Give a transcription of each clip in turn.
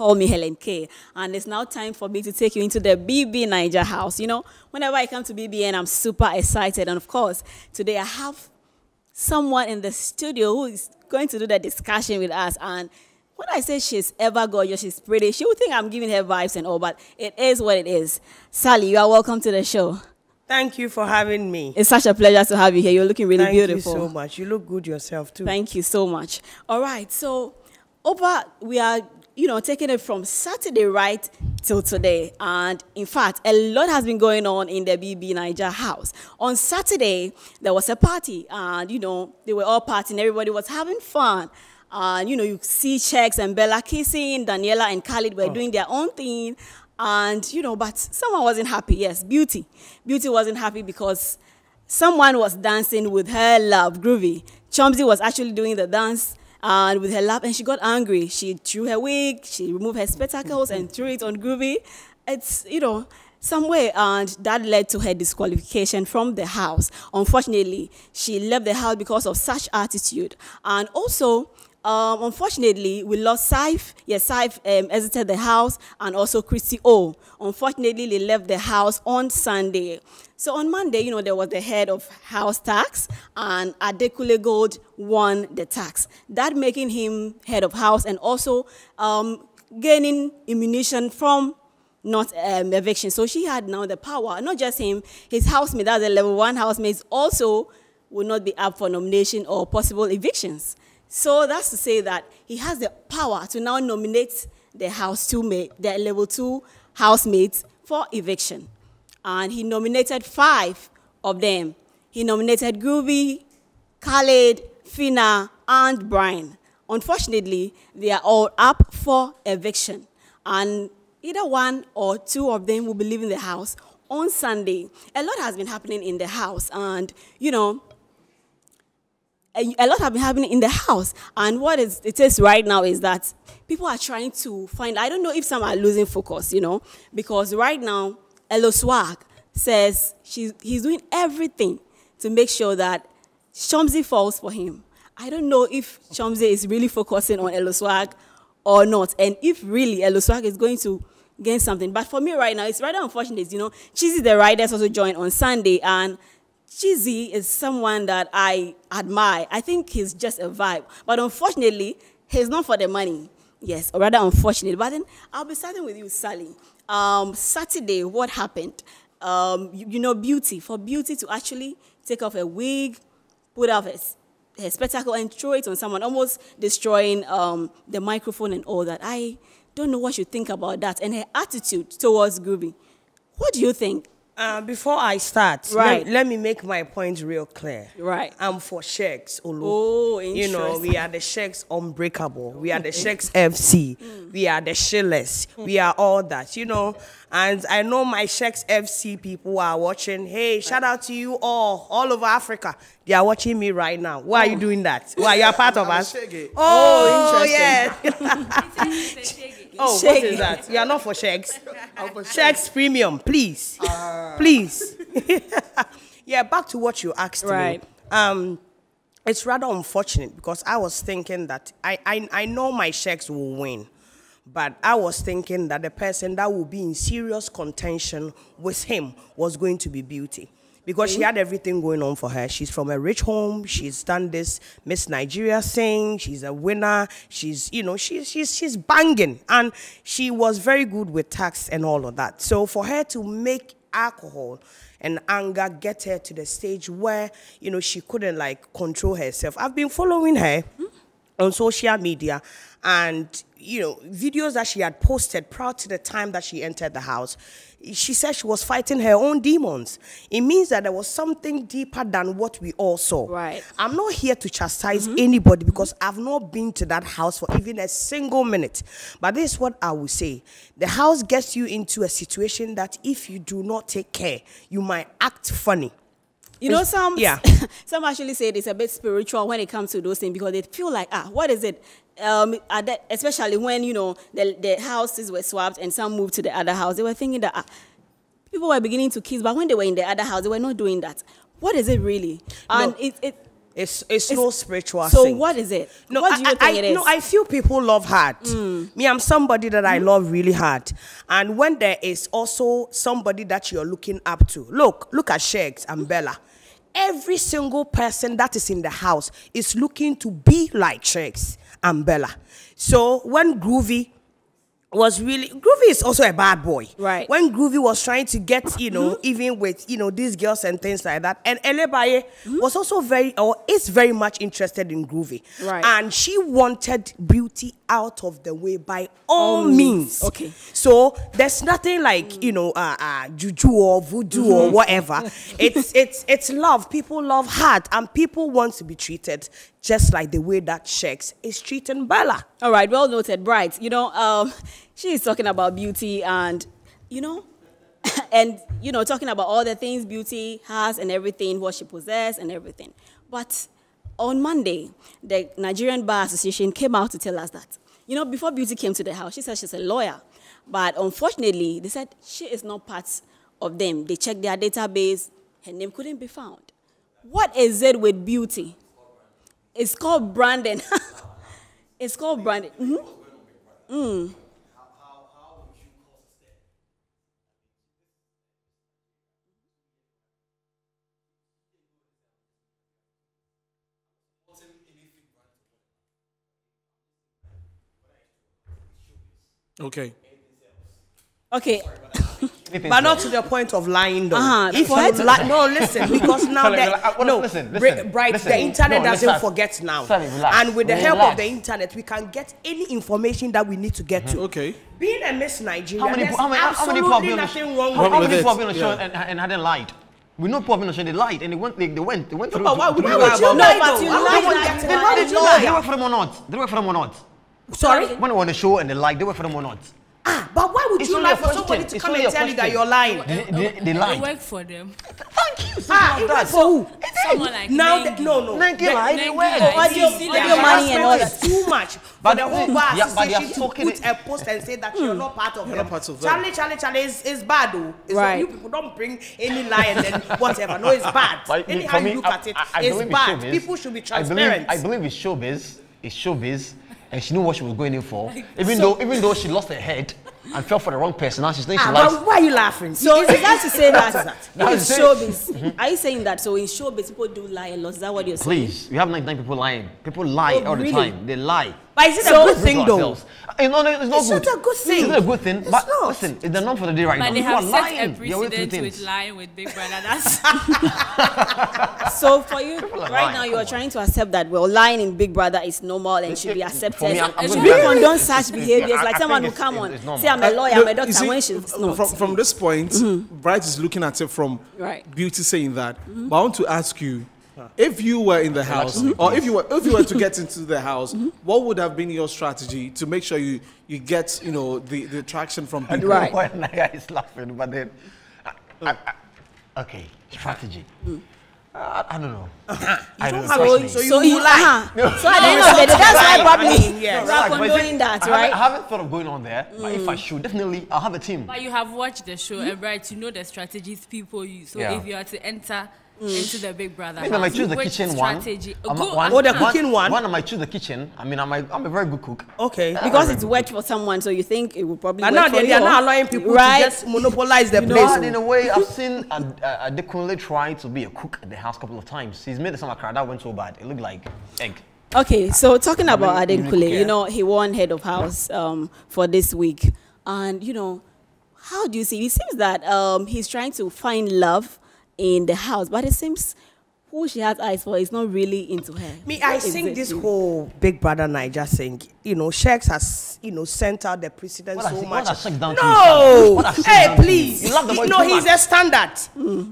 call me Helen K. And it's now time for me to take you into the BB Naija house. You know, whenever I come to BBN, I'm super excited. And of course, today I have someone in the studio who is going to do the discussion with us. And when I say she's ever gorgeous, she's pretty, she would think I'm giving her vibes and all, but it is what it is. Sally, you are welcome to the show. Thank you for having me. It's such a pleasure to have you here. You're looking really beautiful. Thank you so much. You look good yourself, too. Thank you so much. All right, so we are, taking it from Saturday right till today. And in fact, a lot has been going on in the BB Naija house. On Saturday, there was a party, and, they were all partying. Everybody was having fun. And, you see Chex and Bella kissing. Daniela and Khalid were doing their own thing. And, but someone wasn't happy. Yes, Beauty. Beauty wasn't happy because someone was dancing with her love, Groovy. Chomzy was actually doing the dance and with her love, and she got angry. She threw her wig, she removed her spectacles and threw it on Groovy. It's, some way, and that led to her disqualification from the house. Unfortunately, she left the house because of such attitude. And also, unfortunately, we lost Saif. Yes, Saif exited the house, and also Christy O. Unfortunately, they left the house on Sunday. So on Monday, there was the head of house tax, and Adekule Gold won the tax. That making him head of house, and also gaining immunization from not eviction. So she had now the power, not just him, his housemate, that's the level 1 housemates, also will not be up for nomination or possible evictions. So that's to say that he has the power to now nominate the the level 2 housemates for eviction. And he nominated 5 of them. He nominated Groovy, Khalid, Fina, and Brian. Unfortunately, they are all up for eviction. And either 1 or 2 of them will be leaving the house on Sunday. A lot has been happening in the house, and, a lot have been happening in the house. And what it is right now is that people are trying to find, I don't know if some are losing focus, because right now, Elo Swag says he's doing everything to make sure that Chomzy falls for him. I don't know if Chomzy is really focusing on Elo Swag or not, and if really Elo Swag is going to gain something. But for me right now, it's rather unfortunate, Chizzy the Riders also joined on Sunday, and Chizzy is someone that I admire. I think he's just a vibe. But unfortunately, he's not for the money. Yes, or rather unfortunately. But then I'll be starting with you, Sally. Saturday, what happened? Beauty. For Beauty to actually take off a wig, put off her spectacle and throw it on someone, almost destroying the microphone and all that. I don't know what you think about that. And her attitude towards Groovy. What do you think? Before I start, let me make my point real clear. Right. I'm for Chex, Olu. Oh, interesting. We are the Chex Unbreakable. We are the Chex FC. We are the Shillers. We are all that, And I know my Chex FC people are watching. Hey, shout out to you all over Africa. They are watching me right now. Why are you doing that? Why you are part of us? Oh, interesting. Yeah. Oh, what is that? You are not for Chex. Chex Premium, please. Please. Yeah, back to what you asked me. It's rather unfortunate because I was thinking that I know my Chex will win. But I was thinking that the person that would be in serious contention with him was going to be Beauty. Because she had everything going on for her. She's from a rich home. She's done this Miss Nigeria thing. She's a winner. She's, she's banging. And she was very good with tax and all of that. So for her to make alcohol and anger get her to the stage where, she couldn't, control herself. I've been following her on social media, and videos that she had posted prior to the time that she entered the house, she said she was fighting her own demons. It means that there was something deeper than what we all saw. Right. I'm not here to chastise anybody because I've not been to that house for even a single minute. But this is what I will say. The house gets you into a situation that if you do not take care, you might act funny. Some actually say it's a bit spiritual when it comes to those things because they feel like, what is it? Especially when, the houses were swapped and some moved to the other house. They were thinking that people were beginning to kiss, but when they were in the other house, they were not doing that. What is it really? And It's no spiritual So thing. what is it? No, What do you think it is? No, I feel people love hard. Me, I'm somebody that I love really hard. And when there is also somebody that you're looking up to, look at Shegs and Bella. Every single person that is in the house is looking to be like Shegs and Bella. So when Groovy is also a bad boy. Right. When Groovy was trying to get, even with, these girls and things like that. And Elebaye was also is very much interested in Groovy. Right. And she wanted Beauty out of the way by all means. Okay. So there's nothing like, juju or voodoo or whatever. It's love. People love hard and people want to be treated just like the way that Shegs is treating Bella. All right, well noted, Bright. She is talking about Beauty and, and, talking about all the things Beauty has and everything, what she possesses and everything. But on Monday, the Nigerian Bar Association came out to tell us that, before Beauty came to the house, she said she's a lawyer. But unfortunately, they said she is not part of them. They checked their database. Her name couldn't be found. What is it with Beauty? It's called branding. It's called branding. Okay. Okay. But not to the point of lying, though. If For her you to- no, listen, because now listen, Bright, listen. the internet No, doesn't listen. forget now. Sorry, relax. And with the help of Relax. the internet, we can get any information that we need to get to. Okay. Being a Miss Nigeria, How many there's people have been absolutely on the nothing wrong How with many with people it? have been on the show and hadn't lied? We know people have been on the show, they lied, and they went through. But why would you would you lie, lie, but though? you I lied don't like want that. to Why lie. did you They lie? work for them or not? They work for them or not? Sorry? When they were on the show and they lied, they work for them or not? But why would It's you only lie a for question. somebody to It's come only and a tell you that question. you're lying? They It lied. worked for them. Thank you. It worked for who? Someone like Now, Nengi. no. Nike lied. They Nengi went. lied. Audio See, money and all Harassment that. is too much. But But the whole bar yeah, but they are association to talking put a post and say that you're not part of them. not part of them. Charlie is bad, though. It's Right. You people don't bring any lie and then whatever. No, it's bad. But Anyhow for me, you look at it, I it's believe bad. showbiz. People should be transparent. I believe it's showbiz. It's showbiz, and she knew what she was going in for. Even though she lost her head and fell for the wrong person, now she's saying she likes. But why are you laughing? So is that to say that That in is it. showbiz? Are you saying that? So in showbiz, people do lie a lot. Is that what you're saying? Please, we have 99 people lying. People lie Oh, all the really? time. They lie. But is it So- a good thing, though? It's not It's good. not a good thing. It's not a good thing. But not. listen, it's the norm for the day right now. But they People have are set lying. a They're way through precedent things. with lying with Big Brother. That's So for you, People are right lying, now, you come are on. trying to accept that lying in Big Brother is normal and should be accepted. For me, I'm Should gonna we be honest. condone such behaviors? I Like someone who think come it's on, normal. say I'm a lawyer, I'm Look, a you doctor, see, when she's not. from this point, Bright is looking at it from Right. Beauty saying that. But I want to ask you, if you were in the house, or if you were to get into the house, what would have been your strategy to make sure you get the traction from I people? don't Right. know why Naija is laughing, but then, okay, strategy. I don't know. I don't have know. a- so So you you lie. So at the end of the day, that's why probably Yes. we are Relax, but condoning that, I right? haven't thought of going on there, but if I should, definitely, I'll have a team. But you have watched the show, and right, you know the strategies people use. So Yeah. if you are to enter into the Big Brother, Maybe I might house, choose the which kitchen strategy? one. Go- Oh, the cooking one? One, I might choose the kitchen. I mean, I'm a very good cook. Okay. Because it's worked for someone, so you think it will probably And work now for they are you. not allowing people Right. to just monopolize the place. But in a way, I've seen Adekunle try to be a cook at the house a couple of times. He's made some akara that went so bad. It looked like egg. Okay, so talking about really Adenkule, care. he won head of house for this week. And, how do you see it? It seems that he's trying to find love in the house, but it seems who she has eyes for is not really into her. I What is think it? this whole Big Brother Naija thing, Shex has, sent out the precedent What has so he- much. what has Shex done to No! you? What has Shex Hey, done to you? please. You love the boy No, too he's much. a standard.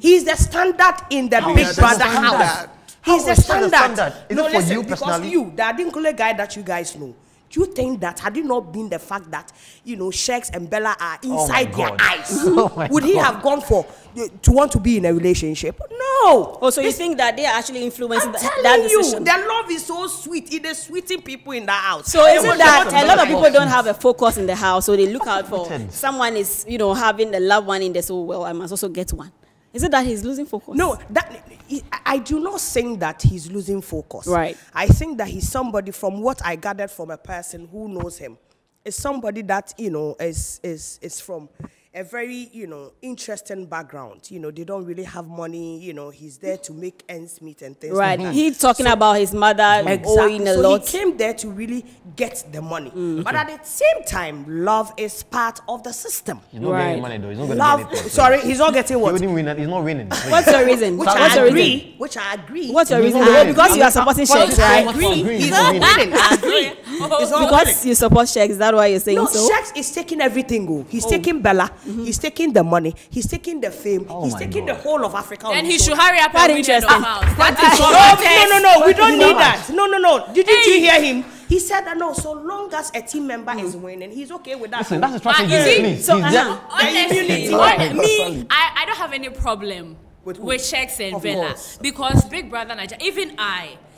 He's the standard in the Big is the Brother standard? house. How He's the is he the standard. standard? Is No, it for listen, you because personally? you, the Adinkule guy that you guys know, do you think that had it not been the fact that Shex and Bella are inside their God. eyes, Oh my would he God. have gone for to want to be in a relationship? No. Oh, so you think that they are actually influencing I'm that telling you, decision? their love is so sweet. It is sweeting people in that house. So is it that want to a lot of be people like don't have a focus in the house, so they look out for Pretense. someone is, having the loved one in there, so, well, I must also get one. Is it that he's losing focus? No, I do not think that he's losing focus. Right. I think that he's somebody, from what I gathered from a person who knows him, is somebody that, is from a very, interesting background. They don't really have money. He's there to make ends meet and things. Right. Like that. He's talking about his mother owing a lot. He came there to really get the money. But at the same time, love is part of the system. He's not getting money though. He's not going to Love, get anything. sorry, he's not getting He what? wouldn't win. He's not winning. What's your reason? Which What's I your agree. reason? Which I agree. What's your He's reason? not winning. Because you are supporting Sheiks, I right? agree. He's He's not not winning. winning. I agree. He's not Because winning. you support Sheiks, is that why you're saying No, so? Sheiks is taking everything. He's taking Bella. He's taking the money. He's taking the fame. He's my taking God. the whole of Africa. Then on he his should shoulders. hurry up Quite and win the interesting. house. That That is is what what- matters. No, we don't You know need what? that. No. Didn't you hear him? He said that no, so long as a team member is winning, he's okay with that. Listen, that's a strategy. you see, Please. so, He's there. Honestly, Right. me, I don't have any problem With who? with Sheiks and Of Villa course. because Big Brother Naija, even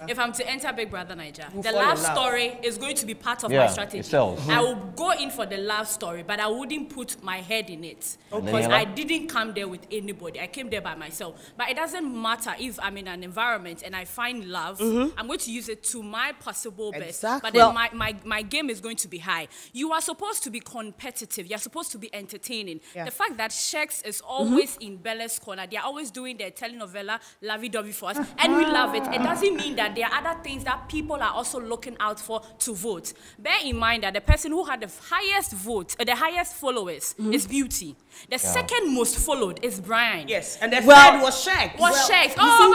if I'm to enter Big Brother Naija, the fall in love love. story is going to be part of Yeah, my strategy. it sells. I will go in for the love story, but I wouldn't put my head in it because Yeah. I didn't come there with anybody. I came there by myself. But it doesn't matter if I'm in an environment and I find love, I'm going to use it to my possible best. Exactly. But then my game is going to be high. You are supposed to be competitive. You're supposed to be entertaining. Yeah. The fact that Sheiks is always in Bella's corner, they're always doing their telenovela, lovey-dovey for us, and we love it. It doesn't mean that there are other things that people are also looking out for to vote. Bear in mind that the person who had the highest vote, the highest followers, is Beauty. The second most followed is Brian. Yes, and the Well- third was Sheiks. Sheiks? Oh,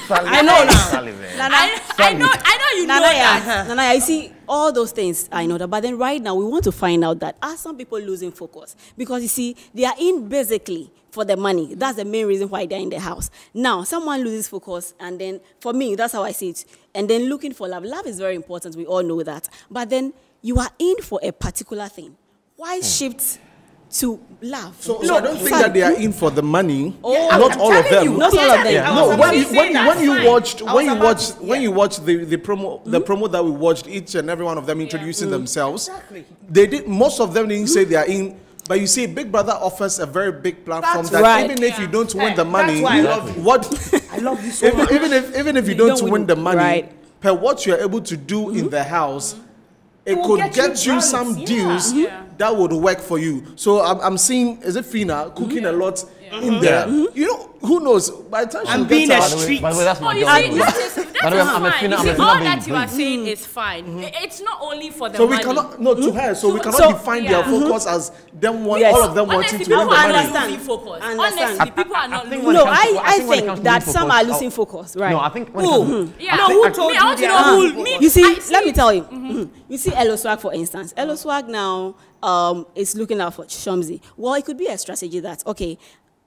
but I know now. I know you know that. Nana, you see, all those things, I know that. But then right now, we want to find out that are some people losing focus? Because you see, they are in basically for the money. That's the main reason why they're in the house. Now, someone loses focus, and then, for me, that's how I see it. And then looking for love. Love is very important. We all know that. But then, you are in for a particular thing. Why shift to love? So I don't think that they are in for the money. Oh, Not I'm all of telling them. you. Not all of them. Yeah. No, I was when about you to say that. when you Fine. watched I when was you about watched to- when yeah. you watched the promo that we watched, each and every one of them introducing themselves. Exactly. They did, most of them didn't say they are in. But you see, Big Brother offers a very big platform That's that right. even if you don't win the That's money, why I love you. what I love you so much. even if you don't don't win win, the money, right. per what you're able to do in the house, it will could get get you you grants, some yeah. deals that would work for you. So I'm seeing, is it Fina cooking a lot in there? You know, who knows? By the time I'm she being gets a out, street. By the way, that's Oh, my you girl. see, By the way, I'm a fine. Fina- You I'm a see, Fina all baby, that you are please. saying is fine. It's not only for the so money. we cannot to her. So we cannot so- define yeah. their focus as them one, Yes. all of them wanting Honestly, to win the people are money. not Understand. losing focus. Understand. Honestly, people are not I think losing when it No, comes to- I think when it think comes to that losing some focus, are losing focus, right? No, I think when it comes to Yeah. No, who told me, I want you to they are know losing who. focus? You see, I let me tell you. You see Elo Swag, for instance. Elo Swag now is looking out for Chomzi. Well, it could be a strategy that, okay,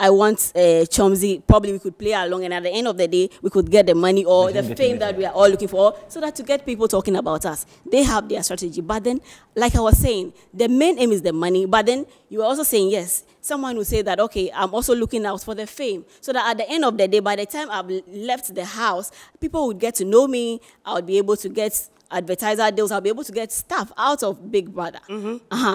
I want Chomzi, probably we could play along, and at the end of the day, we could get the money or We the can get fame it, that yeah. we are all looking for, so that to get people talking about us. They have their strategy. But then, like I was saying, the main aim is the money, but then you are also saying, yes, someone will say that, okay, I'm also looking out for the fame, so that at the end of the day, by the time I've left the house, people would get to know me, I would be able to get advertiser deals, I'll be able to get stuff out of Big Brother.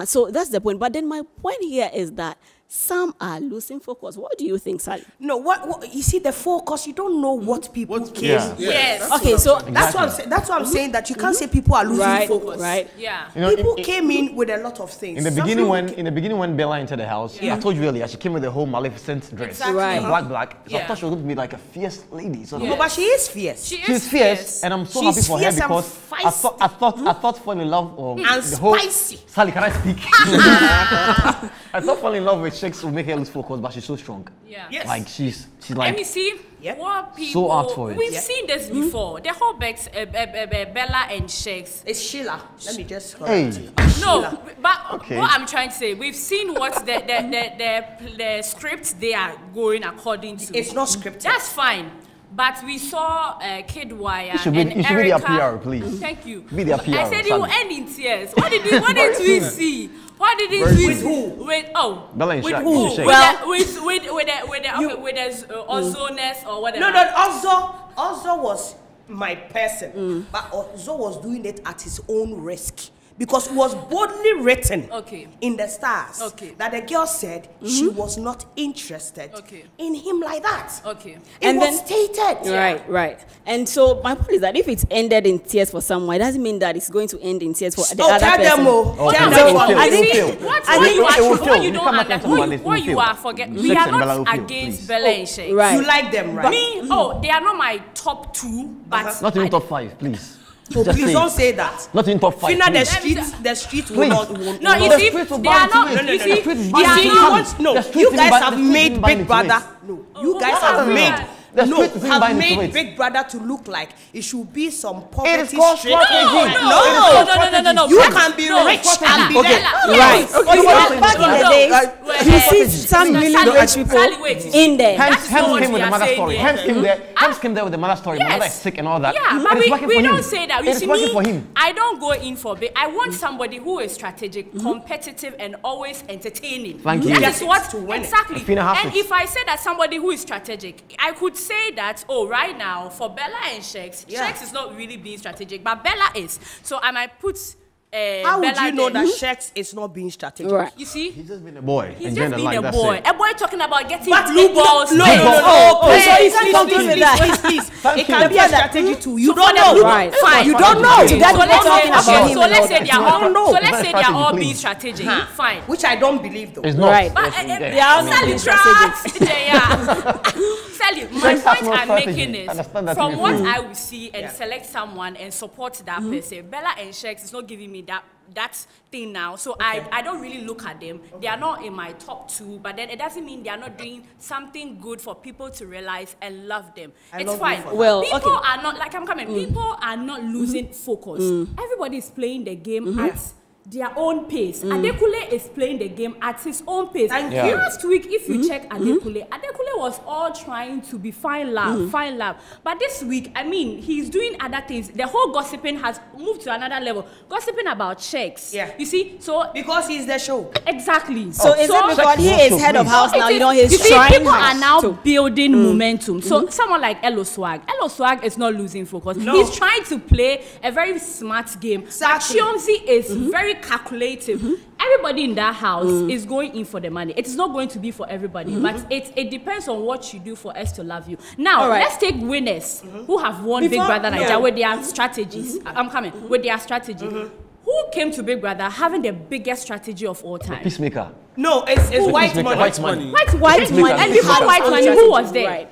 So that's the point. But then my point here is that some are losing focus. What do you think, Sally? No, what you see the focus. You don't know what people care. Yeah. Yes. Okay, so That's what I'm saying. That's what I'm saying. That you can't say people are losing right, focus. right. Yeah. You know, People came in with a lot of things. In the Some beginning, people when Bella entered the house, I told you earlier, she came with a whole Maleficent dress, Exactly. Right. black. So I Yeah. thought she was going to be like a fierce lady. So No, but she is fierce. she's fierce, and I'm so She's happy for her fierce and because feisty. I thought falling in love And the whole. spicy. Sally, can I speak? I thought falling in love with chicks will make her lose focus, but she's so strong. Yeah. Yes. Like she's Let like. me see Yep. what people. So apt for it. We've Yep. seen this before. The whole Bella and Sheiks. It's Sheila. Let me just Hey. correct you. No, Sheila. but Okay. what I'm trying to say, we've seen what the script they are going according to. It's not scripted. That's fine. But we saw Kid Wire You should be- and you should be their Erica. PR, please. Thank you. Be their I PR, said it will Sally. end in tears. What did we see? What did we see? With who? With Bella and with Shaq- who? Shaq. Well- with Ozones or whatever. No, Ozzo was my person, but Ozzo was doing it at his own risk Because it was boldly written Okay. in the stars Okay. that the girl said she was not interested in him like that. Okay. And was stated. Right. And so my point is that if it's ended in tears for someone, it doesn't mean that it's going to end in tears for the other tell person. them, oh. Okay. Tell No, them, it will oh. fail. I It will think fail. what you You don't come back and understand, talk about this, what it will you fail. are forgetting, we Sex are and Bella will not fail, against please. Bella and Shay. Right. You like them, right? Me, they are not my top 2, but Not even top 5, please. Oh, Just please say don't it. say that. Not in top 5. Fina, the please. street will Please. not. no, you The see, streets will they buy are into not. it. You The see, streets they buy are into you it. not. want no. The streets You didn't guys buy- have the streets made didn't buy Big into Brother. it. No, you guys what have have we made. done? The No, streets didn't buy have into made it. Big Brother to look like it should be some It poverty is called straight. strategy. No. You can be rich and be Bella. there. Right. Okay. You know, back in the days, you see some really rich people in there. Hence not what came we with the are mother saying story. here. Hence came there with the mother story. My mother is sick and all that. Yeah, It but is working we for him. don't say that. You It is see, working me, for him. I don't go in for big. I want somebody who is strategic, competitive, and always entertaining. Thank you. That Yes, is what to win it. exactly. Fina has And it. if I say that somebody who is strategic, I could say that right now for Bella and Shex, Shex is not really being strategic, but Bella is. So I might put. How would Bella you know there. that Shex is not being strategic? Right. You see, He's just been a boy. he's enjoying just the being life, a that's boy. it. A boy talking about getting But blue balls. no. so you can't Please, conclude with that. please. Thank It can you. be a strategy too. You So don't for know. them, Right. Fine. You don't know. So that's So what let's we're talking say, about him so and let's all say that. they are You don't all. know. So let's It's say not they are all strategy, being please. strategic. Fine. Which I don't believe though. It's not. Right. But Yes, They are all Sally, being trust. Yeah. Sally, my Sex has point no I'm strategy. making is Understand that from to be what true. I will see and select someone and support that person. Bella and Shex is not giving me that thing now. So I don't really look at them. They are not in my top 2, but then it doesn't mean they are not doing something good for people to realize and love them. It's love you fine. for that. Well, people okay. are not like I'm coming. People are not losing focus. Everybody is playing the game at their own pace. Adekule is playing the game at his own pace. Thank you. Last week, if you check Adekule was all trying to be fine love. But this week, I mean, he's doing other things. The whole gossiping has moved to another level. Gossiping about checks. Yeah. You see, so Because he's the show. exactly. So is it because he is head of house now? You know, he's you see, trying people hard are now to- building momentum. So someone like Elo Swag is not losing focus. No. He's trying to play a very smart game. Exactly. But Chionzi is very calculative. Everybody in that house is going in for the money. It's not going to be for everybody, but it depends on what you do for us to love you. Now, All right. let's take winners who have won Before- Big Brother Naija yeah. with their strategies. I'm coming with their strategy. Who came to Big Brother having the biggest strategy of all time? Peacemaker. No, it's white Peacemaker, money. white money. White Peacemaker. money. And before Had white his money, own who was strategy, there? right.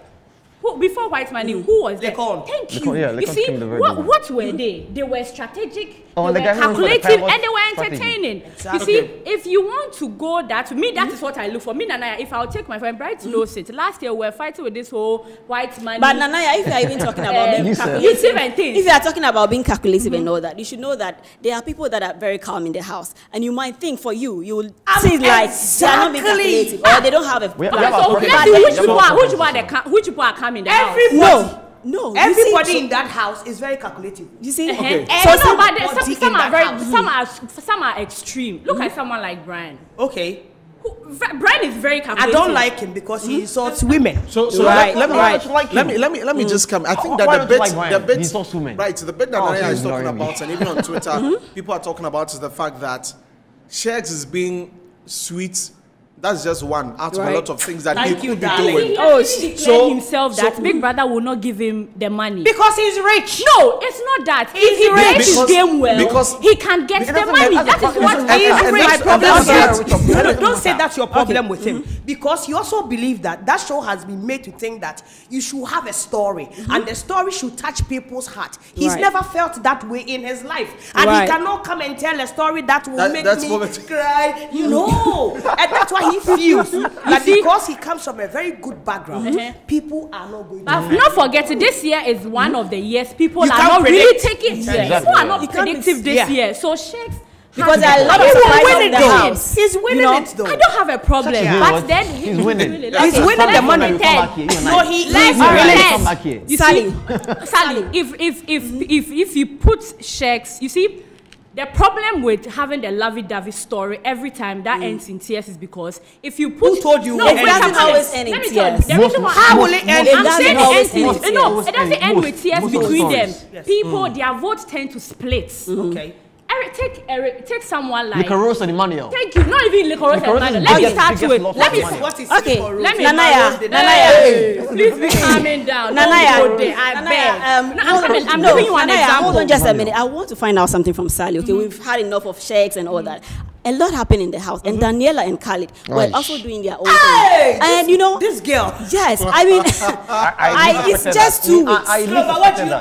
Before white money, who was there? Lecon. Thank Lecon, you. yeah, You Lecon see, came the very what, beginning. what were they? They were strategic, Oh, they the were guy who went for the calculative, pivot and they were strategy. entertaining. Exactly. You see, if you want to go that, me, that is what I look for. Me, Nanaya, if I'll take my friend Bright knows it. Last year, we were fighting with this whole white money. But Nanaya, if you are even talking about being You said- calculative, and things. if you are talking about being calculative and all that, you should know that there are people that are very calm in the house, and you might think for you will see like they are not being Exactly. calculative or they don't have a. We have Okay, our so project. let's see Yeah, which people yeah. are, which people are coming in the house. Everybody. No, Everybody you in that house is very calculative. You see, Okay. So no, but there- Everybody some in are that very, house. some are extreme. Look at someone like Brian. Okay. Brian is very I calculative. don't like him because he insults women. So Right, let me right. let me just come. I think Why that don't you like Brian? the bit He's so human. right, the bit that Oh, Naya he's is talking ignoring me. about, and even on Twitter, people are talking about is the fact that Shex is being sweet. That's just one out of a Right. lot of things that Thank he you, could be darling. doing. He Oh, actually declared so- himself that Big Brother will not give him the money. Because he's rich. No, it's not that. If he Because- plays his game well, because- he can get the money. That is what and- is and rich. that's- My problem and is that's- that that's- don't say that's your problem with him because you also believe that that show has been made to think that you should have a story and the story should touch people's heart. He's Right. never felt that way in his life, and Right. he cannot come and tell a story that will make That's me poverty. cry. No, and that's why he feels that because he comes from a very good background, people are not going to. But not forget, this year is one of the years people You are can't not really predict. taking. Exactly. People are not You can't predictive be- this yeah. year. So Shex because has there are a lot the of He will surprises win in it the though. house. He's winning You know? it though. I don't have a problem, You know but what? then He's winning. He's Okay, winning the let's money. pretend. Come back here, you and I. No, he Let's is All right, winning. relax. come back here. You Sally. Sally, if you put Shex, you see, the problem with having the lovey-dovey story every time that ends in tears is because if you put Who told you no, it wait, doesn't I'm always honest. end in Let me tell you, tears. the reason why How will it end? It I'm doesn't saying always it end ends in with, no, tears. it doesn't end with tears Most of the between them. stories. Yes. People, their votes tend to split. Okay. take someone like Nicaros and Emmanuel. Thank you. Not even Nicaros and Emmanuel. Let me start with. Let me. What is Okay. Let me. Nanaya. Please be calming down. Nanaya. Don't go there. I beg. I'm giving you an Nanaya, example. hold on just a minute. I want to find out something from Sally. Okay, we've had enough of shakes and all that. A lot happened in the house, and Daniela and Khalid were also doing their own thing. And you know, this girl. yes, I mean, it's just 2 weeks.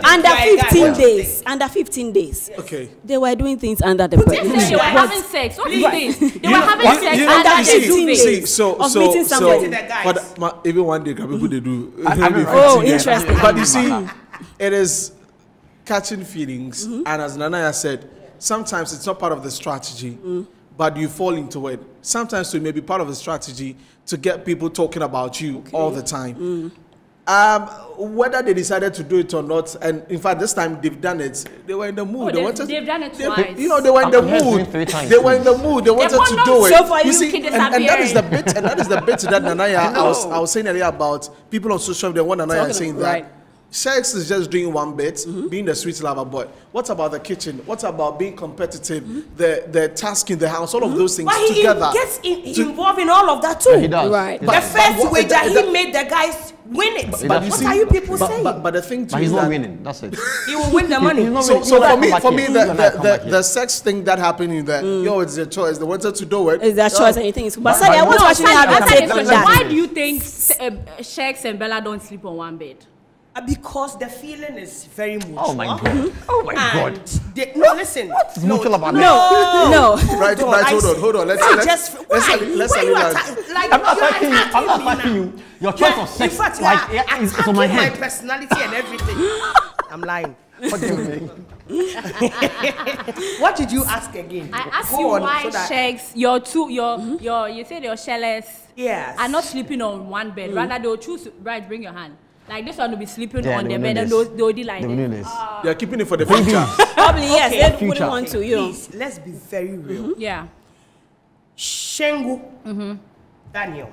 Under 15 days. Under 15 days. Okay. They were doing things under the bed. They were having sex. What is this? They were having sex under see, 15 days. of meeting somebody. Even one day, people they do. Oh, interesting. But you see, it is catching feelings, and as Nanaya said, sometimes it's not part of the strategy, but you fall into it. Sometimes it may be part of the strategy to get people talking about you all the time. Whether they decided to do it or not, and in fact, this time they've done it. They were in the mood. They've done it twice. You know, they were in the mood. They were in the mood. They wanted to do it. So for You you, see, kids and that is the bit. And that is the bit that Nanaya I was saying earlier about people on social media. What Nanaya is saying that. Sex is just doing one bit, being the sweet lover, but what about the kitchen? What about being competitive, the task in the house, all of those things But together? he gets involved in all of that too. Yeah, he does. Right. The first wager, he made the guys win it. But What you see, are you people saying? But the thing too But he's is not that winning. That's it. He will win the money. So for me, the sex thing that happened in that, it's their choice. They wanted to do it. It's their choice and anything. But Sally, I want to actually have your take on that. Why do you think Shex and Bella don't sleep on one bed? Because the feeling is very mutual. Oh my God. Oh my God. No, listen. What's mutual about that? No. Right, hold on. Let's like, I'm not attacking you. Your choice of sex, in fact, it's on my head. My personality and everything. I'm lying. What do you mean? What did you ask again? I asked you why Shex, you said your shellers are not sleeping on one bed. Rather, they'll choose, right, bring your hand. Like this one will be sleeping on the bed and they'll do like this. They're keeping it for the future. Probably, yes. Okay. They wouldn't want to, you know. Please, let's be very real. Yeah. Shengu Daniel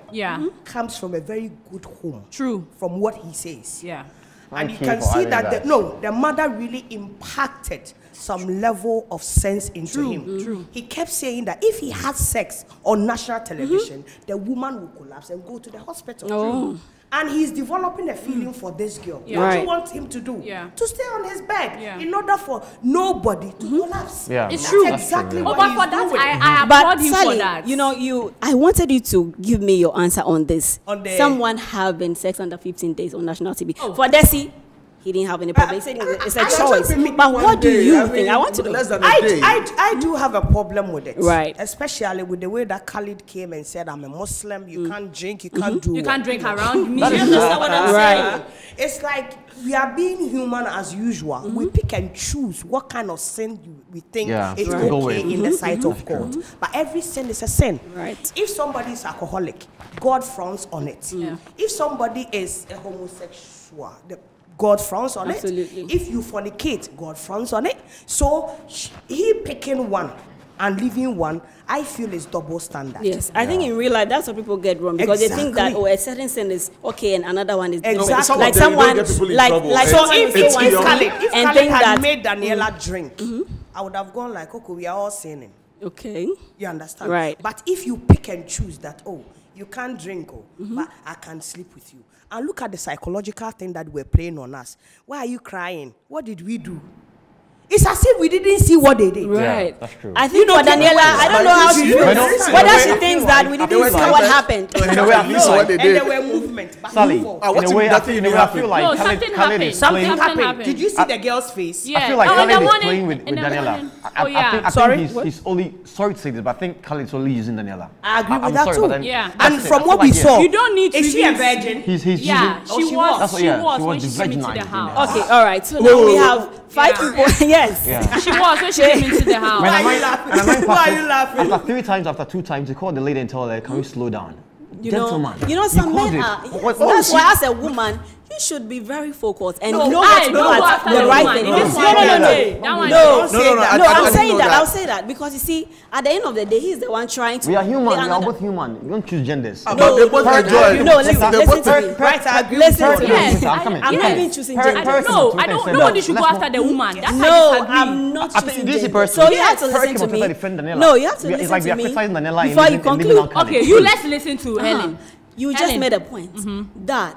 comes from a very good home. True. From what he says. Yeah. And you can see that the mother really impacted some level of sense into him. True. He kept saying that if he had sex on national television, the woman will collapse and go to the hospital. Oh. And he's developing a feeling for this girl. Yeah. What do you want him to do? Yeah. To stay on his bed in order for nobody to collapse. Yeah. It's That's true. exactly But what for he's that, doing. I applaud him Sally, for that. you know, I wanted you to give me your answer on this. On the- Someone having sex under 15 days on national TV. For Desi, he didn't have any problem. He said it's a choice. But what do you think? I want to know. Less than a day. I do have a problem with it. Right. Especially with the way that Khalid came and said, I'm a Muslim, you can't drink, you can't do You can't drink around me. You understand what I'm Right. saying? It's like we are being human as usual. We pick and choose what kind of sin we think is okay in the sight of God. But every sin is a sin. Right. If somebody is alcoholic, God frowns on it. Yeah. If somebody is a homosexual, God frowns on Absolutely. it. If you fornicate, God frowns on it. So he picking one and leaving one, I feel is double standard. Yes, I think in real life that's what people get wrong because they think that a certain sin is okay and another one is Exactly. different. Some Like of them someone, don't get people in like trouble. So if say one Khalid, thing if and Khalid think had that made Daniela drink, I would have gone like, okay, we are all sinning. okay, You understand? Right. But if you pick and choose that, you can't drink, but I can sleep with you. And look at the psychological thing that we're playing on us. Why are you crying? What did we do? It's as if we didn't see what they did. right. that's true. I think for Daniela, I don't know how she feels. Whether she thinks that we didn't see what happened. In a way, at least what they And did. there were movements. But Sally, move on. what in a if way, nothing I feel like No, Khalid something is happened. playing. Something Something happened. Did you see the girl's face? Yeah. I feel like in the Khalid is morning- playing with in the Daniela. morning. I Sorry? think he's only, sorry to say this, but I think Khalid's only using Daniela. I agree with I'm that sorry, too. but then Yeah. that's And it. from I what feel we like, saw, You don't need to is she a use- virgin? He's Yeah, Oh, she she was. was. She was she when was she came into virginized the in house. Okay, all right. So now we have 5 people. Yes. Yeah. She was when she came into the house. Why are you laughing? Why are you laughing? After 3 times, after 2 times, he called the lady and told her, "Can we slow down?" You Gentleman. know, He some called men it. are. What That's was why, as a woman, you you should be very focused and No, know I what to do don't go at after the the right woman. thing. It is No, one no, way. no. That one No, is- No, no, no, I I'm didn't saying know that. that. I'll say that because you see, at the end of the day, he's the one trying to. We are human. play We are another- both human. We don't choose genders. But they both enjoy. No, listen They both to me. Right, I agree Listen with to you. me. Yes, I'm coming. I'm yes. not even choosing I gender. don't know. I don't. Nobody should go after the woman. That's No, I disagree. I'm not I think choosing this is gender. personal. So you have to Yes. listen to Person me. defend Daniela. No, you have to It's listen like we to are me criticizing Daniela before and you leaving conclude. out Khaled. Okay, you let's listen to Helen. You just Helen. made a point that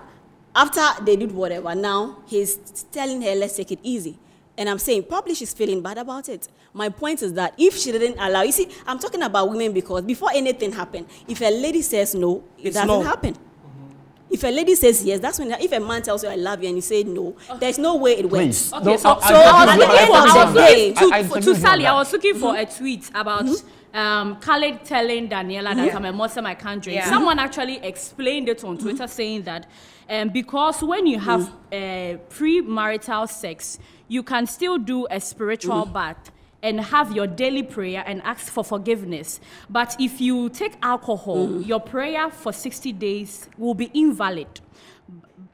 after they did whatever, now he's telling her, let's take it easy. And I'm saying probably she's feeling bad about it. My point is that if she didn't allow, you see, I'm talking about women because before anything happened, if a lady says no, it It's doesn't no. happen. If a lady says yes, that's when, if a man tells you I love you and you say no, there's no way it works. Okay, No, so I- So I- at the end of the day, I to disagree with Sally, that. I was looking for a tweet about Khaled telling Daniela that I'm a Muslim, I can't drink. Yeah. Someone actually explained it on Twitter saying that because when you have premarital sex, you can still do a spiritual bath and have your daily prayer and ask for forgiveness. But if you take alcohol, your prayer for 60 days will be invalid.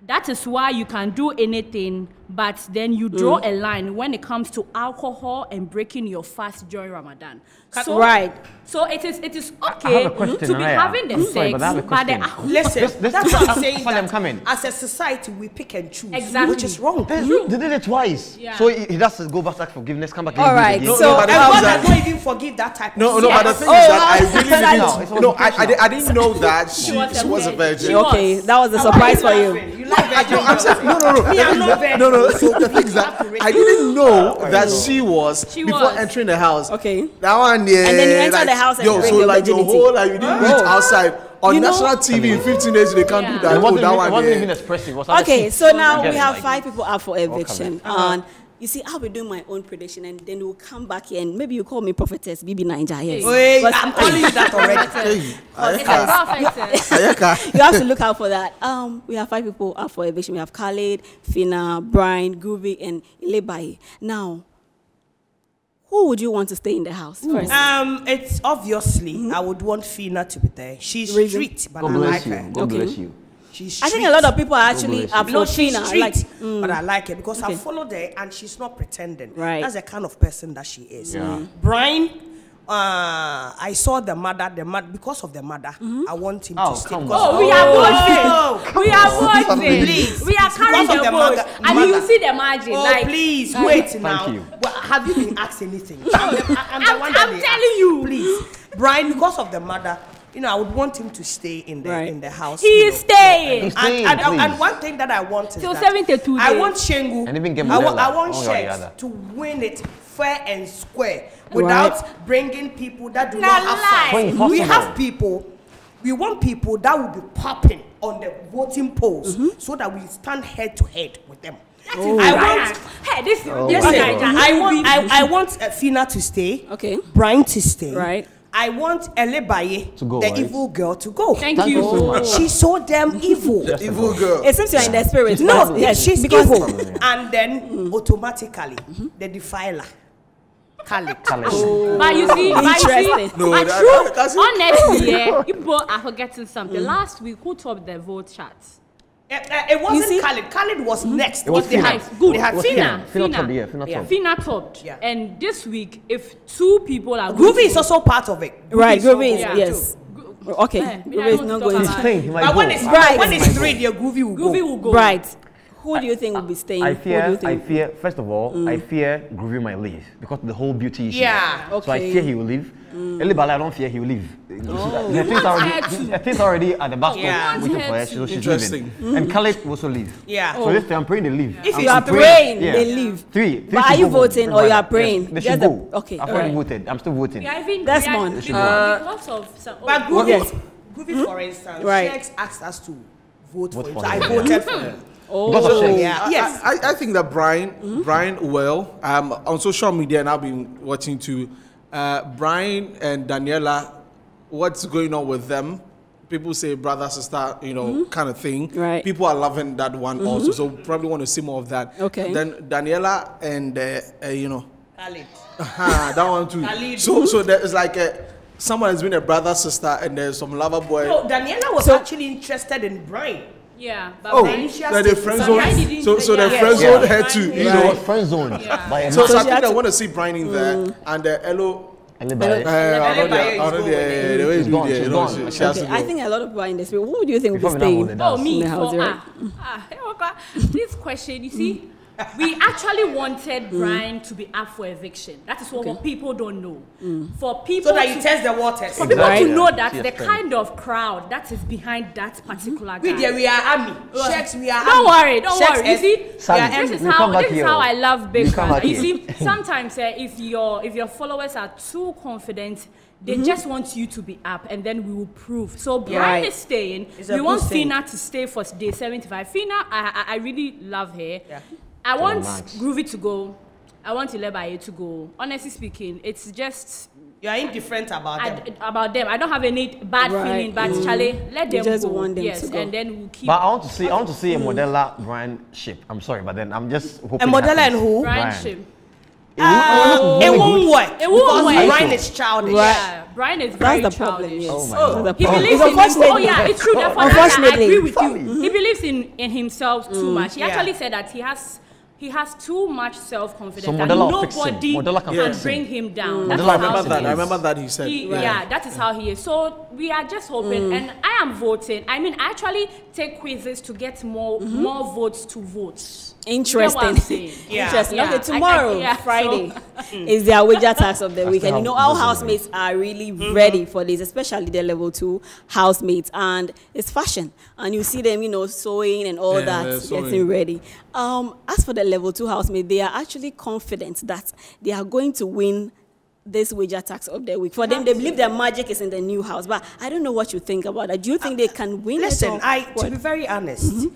That is why you can do anything, but then you draw a line when it comes to alcohol and breaking your fast during Ramadan. So, right. So it is I okay have a question, to be Naija. having the I'm sorry, sex, but I have a but the question. Listen, This- that's what I'm saying. Sorry, I'm That coming. as a society, we pick and choose, Exactly. which is wrong. They did it twice. Yeah. So he has to go back to ask forgiveness, come back and All do it right, again. No, so but the And thing God is does that- not even forgive that type No, of no, sin. but the Yes. thing Oh, is that how I is really that? didn't. No, I didn't know that she was a virgin. She was. Okay, that was a surprise for you. You like virgin I'm saying, no. Me, I'm not virgin. No. So the thing is that I didn't know that she was She before was. entering the house. Okay. That one, yeah. And then you enter the house and yo, break so your like the virginity. whole like you didn't do it outside on You know- national TV in 15 days. They can't Yeah. do that. It Oh, wasn't, that even, one, it wasn't yeah. even expressive. It was Okay, so now Get we it, have like- 5 people up for eviction. coming. And you see, I'll be doing my own prediction and then we'll come back here and maybe you call me prophetess BB Naija. Yes. Wait, But- I'm calling you that already. It's perfect. Ayaka. You have to look out for that. We have 5 people up for eviction. We have Khaled, Fina, Brian, Groovy, and Ilebai. Now, who would you want to stay in the house first? It's obviously I would want Fina to be there. She's Reason? street, but God I bless like you. her. God Okay. bless you. She's I think street. a lot of people are actually bless you. up No, for she's Fina. street, Like, but I like her because Okay. I followed her and she's not pretending. Right. That's the kind of person that she is. Yeah. Brian, I saw the mother, because of the mother, I want him Oh, to stay. come because on. Oh, we are Oh, voting. We are voting. Please. We are It's carrying because the of the vote. mother- And you mother. see the margin. Oh, like, please, wait now. you. Well, have you been asked anything? I'm the one that I'm they telling ask. you. Please. Brian, because of the mother, I would want him to stay in the Right. in the house. He is staying. He's And, staying, and, please. and one thing that I want is Till that 72 I days. want Shengu. And even get I want Mandela, I want one way or the Shex other. to win it fair and square without bringing people that do Nah, not have lie. fight. Impossible. We have people. We want people that will be popping on the voting polls so that we stand head to head with them. That is I right. want. Hey, this Oh this my is God. Naija. I want Fina to stay. Okay. Brian to stay. Right. I want Elebaye, To go, the right? evil girl, to go. Thank Thank you. you so much. She's so damn evil. Evil girl. it seems you're in the spirit. No, but yes, she's because evil. And then automatically, the defiler, Khaled. But you see, Interesting. No, but that's it. honestly, yeah, you both are forgetting something. Last week, who topped the vote charts? It wasn't see? Khaled. Khaled was next. It was They Fina. had, Nice, good. They had was Fina. Fina topped, yeah, Fina Yeah. topped. Fina topped. Yeah. And this week, if 2 people are Groovy is also part of it. Right, Groovy is, Yeah. yes. Okay, Eh, me, I Groovy is don't not talk going about to. Staying, he might But go. when it's Right. when it's 3, the Groovy will Groovy go. will go. Right. Who do you think will be staying? I Who do you think? fear, first of all, I fear Groovy might leave because of the whole beauty issue. Yeah. So I Okay. fear he will leave. Elibala, I don't fear he will leave. The thing's already at the bus stop Yeah. waiting for her. She's Interesting. leaving. And Khaled will also leave. Yeah. So this time I'm praying they leave. If I'm you are praying, praying, yeah. they leave. Three But are should you go. voting or you are praying? Yes, they Just should the- go. okay, I've all already right. voted. I'm still voting. Yeah, even That's we are- Mann. because of some, But oh, Groovy, Yes. Groovy, for instance, Right. Shex asked us to vote for Vote him. for So I him, voted for him. Because of Shex. Yeah. Yes. I think that Brian will. On social media, and I've been watching too. Brian and Daniela, what's going on with them? People say brother, sister, kind of thing. Right. People are loving that one also, so probably want to see more of that. Okay. Then Daniela and Khaled. that one too. Khalid. So there's like someone has been a brother, sister, and there's some lover boy. No, Daniela was So- actually interested in Brian. Yeah. But Oh, Brian- that they friend So Brian zone. didn't- So they yeah. friend Yeah. zone her too. Right. You She know. was friend zoned Yeah. by a So man. I she think had I to- want to see Brian in there and the hello. And the guy- I know the way She's you gone, do it. she's You know, gone. she has Okay, to I go. think a lot of people are in the spirit. Who do you think will Before be we now go staying? the Oh, dance. me In the house, for right? this question, you see, we actually wanted Brian to be up for eviction. That is what people don't know. For people So that to, you test the waters. for people Right. to know that Yes, the friend. kind of crowd that is behind that particular We guy. there, we are army. Checks, we are Don't army. worry, don't Checks worry. You is- see, Sally, this is we'll how come back this is here. how I love big We'll come brother. back You here. see, sometimes if your followers are too confident, they just want you to be up, and then we will prove. So Brian Right. is staying. It's a We want good thing. Fina to stay for day 75. Fina, I really love her. Yeah. I want max. Groovy to go. I want Ilebaye to go. Honestly speaking, it's just You are indifferent about them. about them. I don't have any bad Right. feeling, but Charlie, let You them just go. want them yes, to go. and then we'll keep But I want to see a Modella Brian ship. I'm sorry, but then I'm just hoping. A Modella it happens. and who? Brian Brian. ship. It won't work. It won't because work. Brian is childish. Yeah, Brian is very That's the problem. childish. Yes. Oh my That's God. the He problem. believes It's in himself. Oh unfortunately. yeah, it's true. Therefore, I Unfortunately. agree with you. Family. He believes in himself too much. He Yeah. actually said that he has too much self-confidence So that Modella will fix him. nobody Modella can can fix him. bring him down. That Modella is will how fix I him. he remember that. I is. remember that he said. Yeah, that is how he is. So we are just hoping, and I am voting. I mean, I actually take quizzes to get more votes to vote. You get what I'm Interesting. saying? Yeah. Interesting. Yeah. Okay, tomorrow, yeah, Friday, is their wager tax of the week. And you know, our how housemates are really ready for this, especially the level 2 housemates. And it's fashion. And you see them, you know, sewing and all Yeah, they're that, sewing. getting ready. As for the level 2 housemates, they are actually confident that they are going to win this wager tax of the week. For them, they believe their magic is in the new house. But I don't know what you think about that. Do you think they can win it? Listen, or to what? be very honest,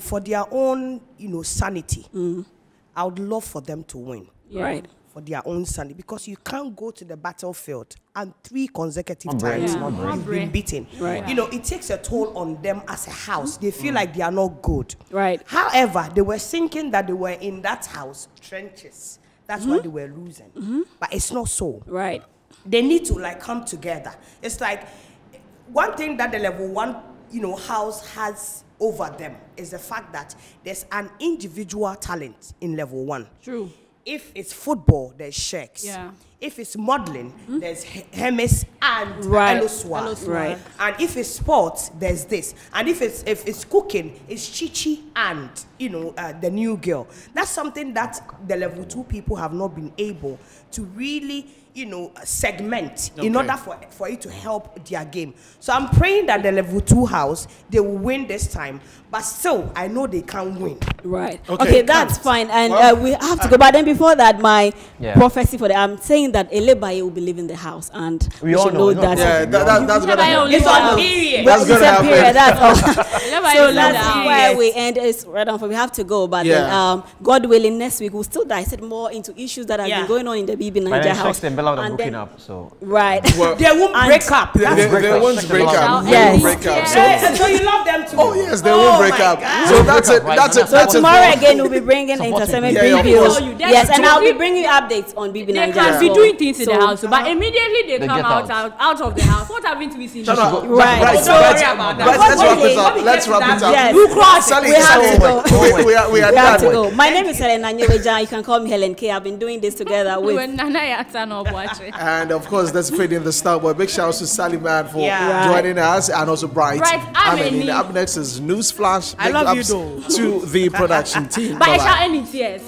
for their own, sanity, I would love for them to win. Right. For their own sanity, because you can't go to the battlefield and 3 consecutive Not brave, times not brave. you've been beaten. Right. It takes a toll on them as a house. They feel like they are not good. Right. However, they were thinking that they were in that house trenches. That's why they were losing. But it's not so. Right. They need to come together. It's like one thing that the level 1, house has over them is the fact that there's an individual talent in level 1. True. If it's football, there's Sheiks. Yeah. If it's modeling, there's Hermes and Right. Eloswa. Right. And if it's sports, there's this. And if it's cooking, it's Chichi and the new girl. That's something that the level 2 people have not been able to really segment in Okay. order for it to help their game. So I'm praying that the level 2 house, they will win this time. But still, I know they can win. Right. Okay, Okay, that's can't. fine. And Well, we have to go. But then before that, my Yeah. prophecy for I'm saying that Elebaye will be leaving the house, and We all know, should it's not that. Yeah, that's gonna Elebaye happen. only It's one. on period. That's It's gonna a happen. period, that's all. Elebaye So only that's one. where we end. Is right on. For we have to go. But Yeah. then, God willing, next week we'll still dissect more into issues that have Yeah. been going on in the BB But Naija then house. Shakes and Bella are And booking then- up, so. Right. Well, They won't And- break up. they won't Check break them out. up. They Yes. won't break up. So you love them too. Oh yes, they won't break my up. God. So that's it. Right. That's it. So That's it. tomorrow again we'll be bringing Supporting entertainment you. Yeah, of previews. course. Yes, and I'll be People- bringing you updates on BB They Naija. can be So- doing things in the so- house, but immediately they They come get out of the house. What haven't we seen? Shut up. Right. Right. So- Don't worry about that. Right, let's wrap it Let up. me Let's get wrap to it that. up. Yes. You cross Sally, We have Sally, to go. we are We have done. to go. My name is Helena Nyeweja. You can call me Helen K. I've been doing this together with. When Nana Yata no watching. And of course, that's Fading the Star Boy. Big shout out to Sally Man for Yeah. joining us, and also Bright. Bright, I'm And in up next is News Flash. I Big love you ups though. to the production team. But I Bye-bye. shall end it, yes.